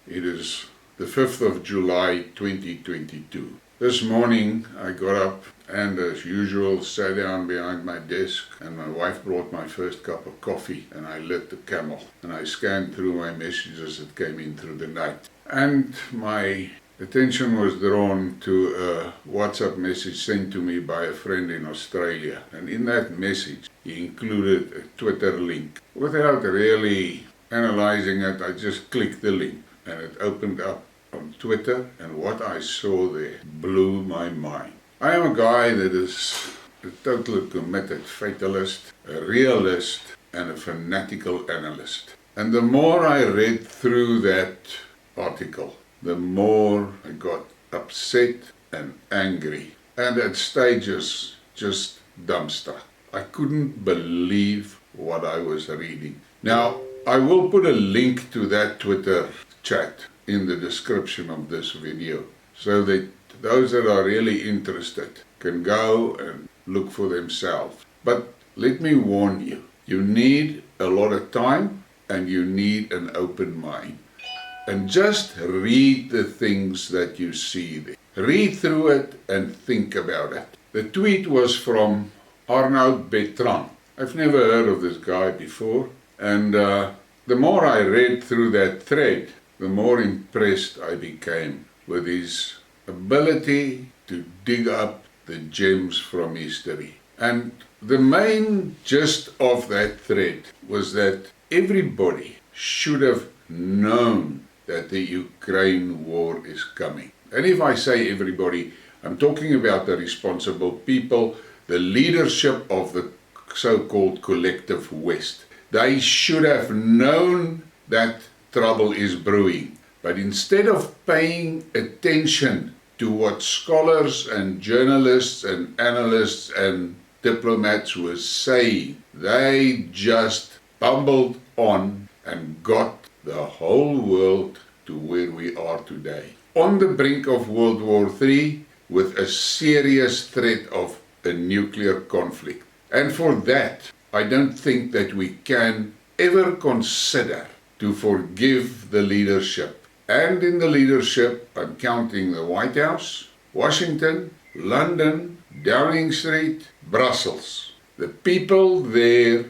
It is the 5th of July 2022. This morning I got up and as usual sat down behind my desk, and my wife brought my first cup of coffee and I lit the Camel and I scanned through my messages that came in through the night. And my attention was drawn to a WhatsApp message sent to me by a friend in Australia, and in that message he included a Twitter link. Without really analyzing it, I just clicked the link and it opened up on Twitter, and what I saw there blew my mind. I am a guy that is a totally committed fatalist, a realist, and a fanatical analyst. And the more I read through that article, the more I got upset and angry, and at stages just dumbstruck. I couldn't believe what I was reading. Now, I will put a link to that Twitter chat in the description of this video, so that those that are really interested can go and look for themselves. But let me warn you, you need a lot of time and you need an open mind. And just read the things that you see there. Read through it and think about it. The tweet was from Arnoud Bertrand. I've never heard of this guy before, and the more I read through that thread, the more impressed I became with his ability to dig up the gems from history. And the main gist of that thread was that everybody should have known that the Ukraine war is coming. And if I say everybody, I'm talking about the responsible people, the leadership of the so-called collective West. They should have known that trouble is brewing. But instead of paying attention to what scholars and journalists and analysts and diplomats were saying, they just bumbled on and got the whole world to where we are today. On the brink of World War III, with a serious threat of a nuclear conflict. And for that, I don't think that we can ever consider to forgive the leadership. And in the leadership, I'm counting the White House, Washington, London, Downing Street, Brussels. The people there,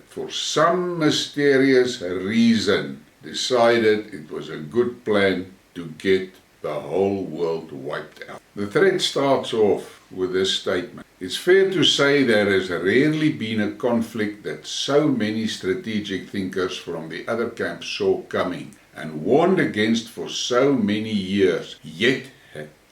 for some mysterious reason, decided it was a good plan to get the whole world wiped out. The thread starts off with this statement. It's fair to say there has rarely been a conflict that so many strategic thinkers from the other camp saw coming and warned against for so many years, yet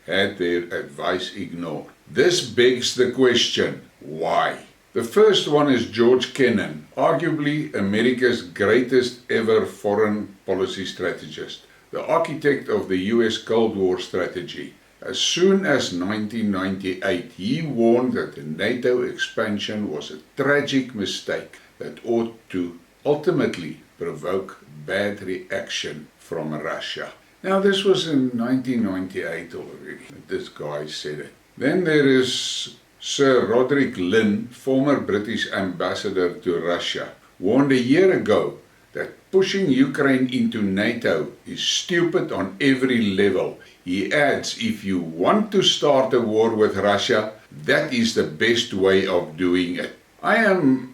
had their advice ignored. This begs the question, why? The first one is George Kennan, arguably America's greatest ever foreign policy strategist, the architect of the US Cold War strategy. As soon as 1998, he warned that the NATO expansion was a tragic mistake that ought to ultimately provoke bad reaction from Russia. Now, this was in 1998 already, that this guy said it. Then there is Sir Roderick Lynn, former British ambassador to Russia, warned a year ago that pushing Ukraine into NATO is stupid on every level. He adds, if you want to start a war with Russia, that is the best way of doing it. I am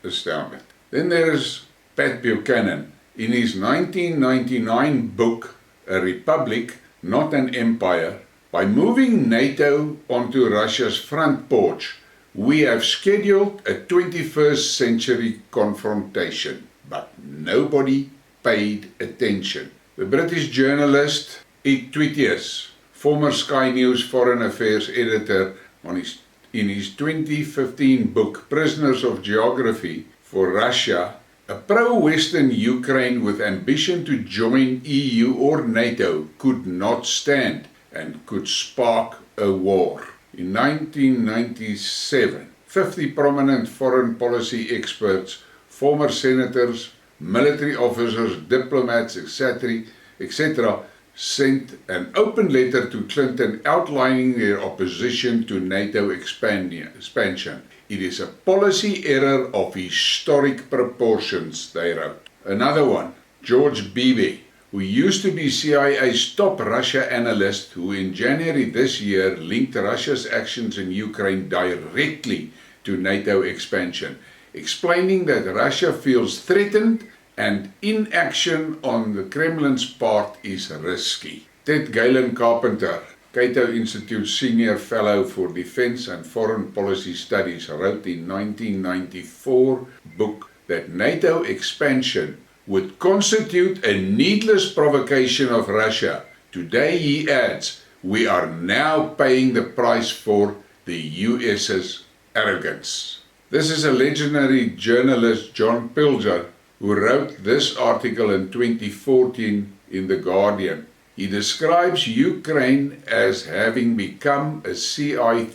astounded. Then there is Pat Buchanan. In his 1999 book, A Republic, Not an Empire, by moving NATO onto Russia's front porch, we have scheduled a 21st century confrontation, but nobody paid attention. The British journalist Ed Tweetius, former Sky News foreign affairs editor, in his 2015 book Prisoners of Geography for Russia, a pro-Western Ukraine with ambition to join EU or NATO could not stand and could spark a war. In 1997, 50 prominent foreign policy experts, former senators, military officers, diplomats, etc., sent an open letter to Clinton outlining their opposition to NATO expansion. It is a policy error of historic proportions, they wrote. Another one, George Beebe, who used to be CIA's top Russia analyst, who in January this year linked Russia's actions in Ukraine directly to NATO expansion, explaining that Russia feels threatened and inaction on the Kremlin's part is risky. Ted Galen Carpenter, Cato Institute Senior Fellow for Defense and Foreign Policy Studies, wrote in 1994 book that NATO expansion would constitute a needless provocation of Russia. Today, he adds, we are now paying the price for the US's arrogance. This is a legendary journalist, John Pilger, who wrote this article in 2014 in The Guardian. He describes Ukraine as having become a CIA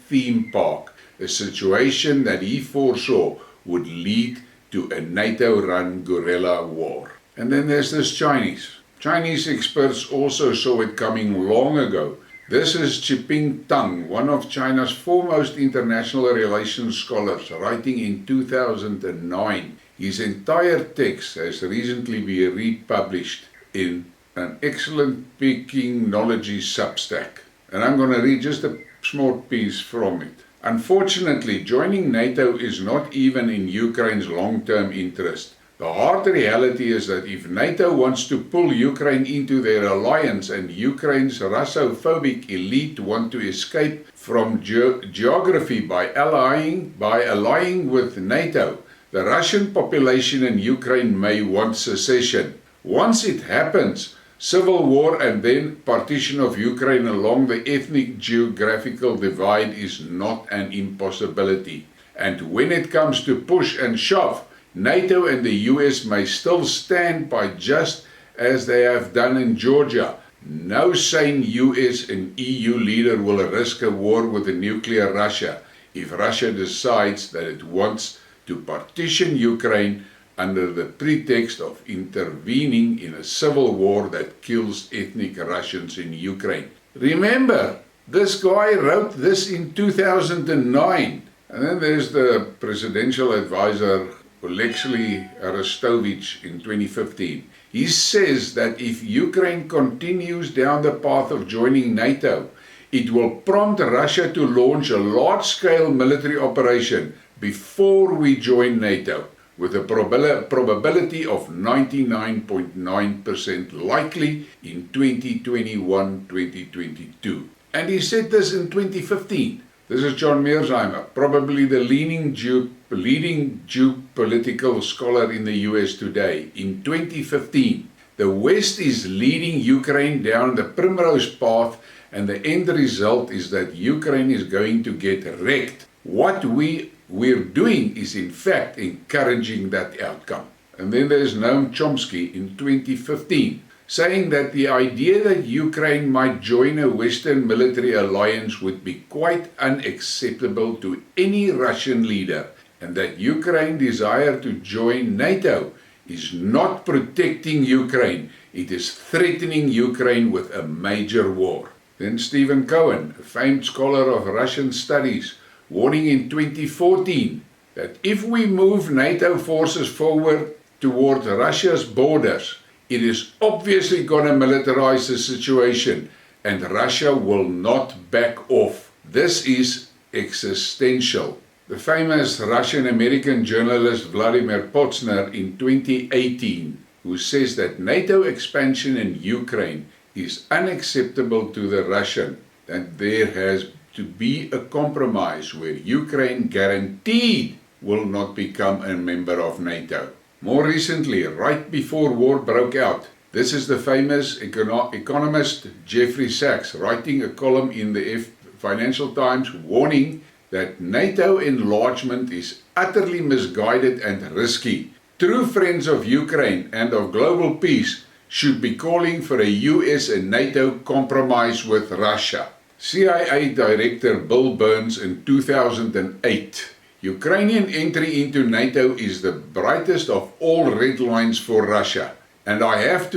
theme park, a situation that he foresaw would lead to a NATO-run guerrilla war. And then there's this Chinese. Chinese experts also saw it coming long ago. This is Chiping Tang, one of China's foremost international relations scholars, writing in 2009. His entire text has recently been republished in an excellent Pekinology Substack. And I'm going to read just a small piece from it. Unfortunately, joining NATO is not even in Ukraine's long-term interest. The hard reality is that if NATO wants to pull Ukraine into their alliance and Ukraine's Russophobic elite want to escape from geography by allying with NATO, the Russian population in Ukraine may want secession. Once it happens, civil war and then partition of Ukraine along the ethnic geographical divide is not an impossibility. And when it comes to push and shove, NATO and the US may still stand by just as they have done in Georgia. No sane US and EU leader will risk a war with a nuclear Russia if Russia decides that it wants to partition Ukraine under the pretext of intervening in a civil war that kills ethnic Russians in Ukraine. Remember, this guy wrote this in 2009. And then there's the presidential advisor, Alexei Arestovich, in 2015. He says that if Ukraine continues down the path of joining NATO, it will prompt Russia to launch a large-scale military operation before we join NATO, with a probability of 99.9% likely in 2021-2022. And he said this in 2015. This is John Mearsheimer, probably the leading geopolitical scholar in the US today. In 2015, the West is leading Ukraine down the primrose path, and the end result is that Ukraine is going to get wrecked. What we're doing is in fact encouraging that outcome. And then there's Noam Chomsky in 2015, saying that the idea that Ukraine might join a Western military alliance would be quite unacceptable to any Russian leader, and that Ukraine's desire to join NATO is not protecting Ukraine, it is threatening Ukraine with a major war. Then Stephen Cohen, a famed scholar of Russian studies, warning in 2014 that if we move NATO forces forward towards Russia's borders, it is obviously going to militarize the situation and Russia will not back off. This is existential. The famous Russian-American journalist Vladimir Potsner in 2018, who says that NATO expansion in Ukraine is unacceptable to the Russian, that there has to be a compromise where Ukraine guaranteed will not become a member of NATO. More recently, right before war broke out, this is the famous economist Jeffrey Sachs writing a column in the Financial Times warning that NATO enlargement is utterly misguided and risky. True friends of Ukraine and of global peace should be calling for a US and NATO compromise with Russia. CIA Director Bill Burns in 2008. Ukrainian entry into NATO is the brightest of all red lines for Russia, and I have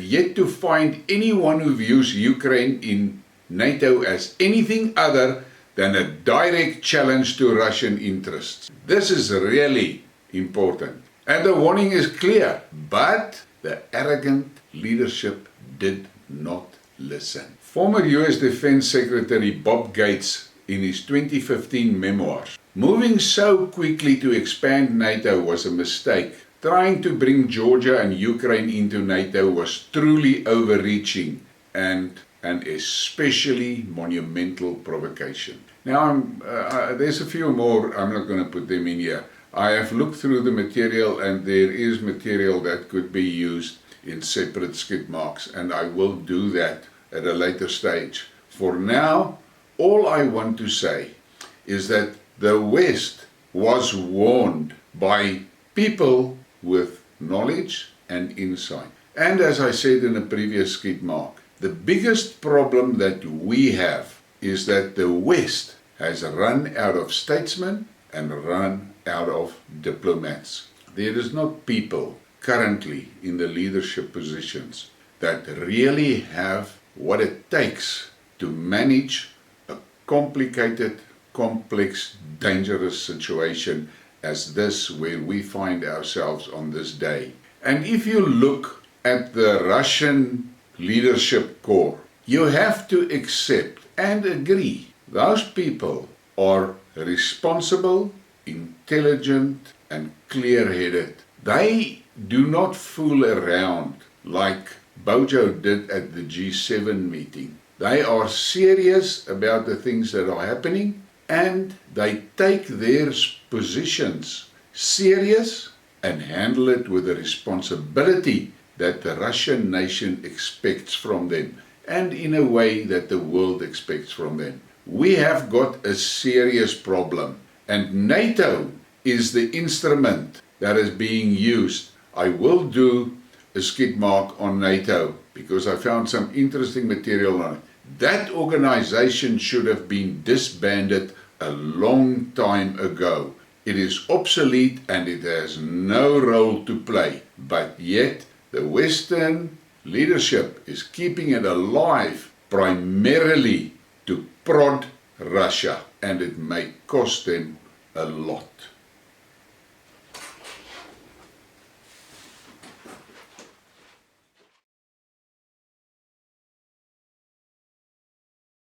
yet to find anyone who views Ukraine in NATO as anything other than a direct challenge to Russian interests. This is really important. And the warning is clear, but the arrogant leadership did not listen. Former US Defense Secretary Bob Gates, in his 2015 memoirs, moving so quickly to expand NATO was a mistake. Trying to bring Georgia and Ukraine into NATO was truly overreaching and an especially monumental provocation. Now, there's a few more, I'm not going to put them in here. I have looked through the material and there is material that could be used in separate Skidmarks, and I will do that at a later stage. For now, all I want to say is that the West was warned by people with knowledge and insight. And as I said in a previous Skidmark, the biggest problem that we have is that the West has run out of statesmen and run out of diplomats. There is not people currently in the leadership positions that really have what it takes to manage a complicated, complex, dangerous situation as this where we find ourselves on this day. And if you look at the Russian leadership core, you have to accept and agree those people are responsible, intelligent, and clear-headed. They do not fool around like Bojo did at the G7 meeting. They are serious about the things that are happening, and they take their positions serious and handle it with the responsibility that the Russian nation expects from them, and in a way that the world expects from them. We have got a serious problem, and NATO is the instrument that is being used. I will do a Skidmark on NATO because I found some interesting material on it. That organization should have been disbanded a long time ago. It is obsolete and it has no role to play, but yet the Western leadership is keeping it alive primarily to prod Russia, and it may cost them a lot.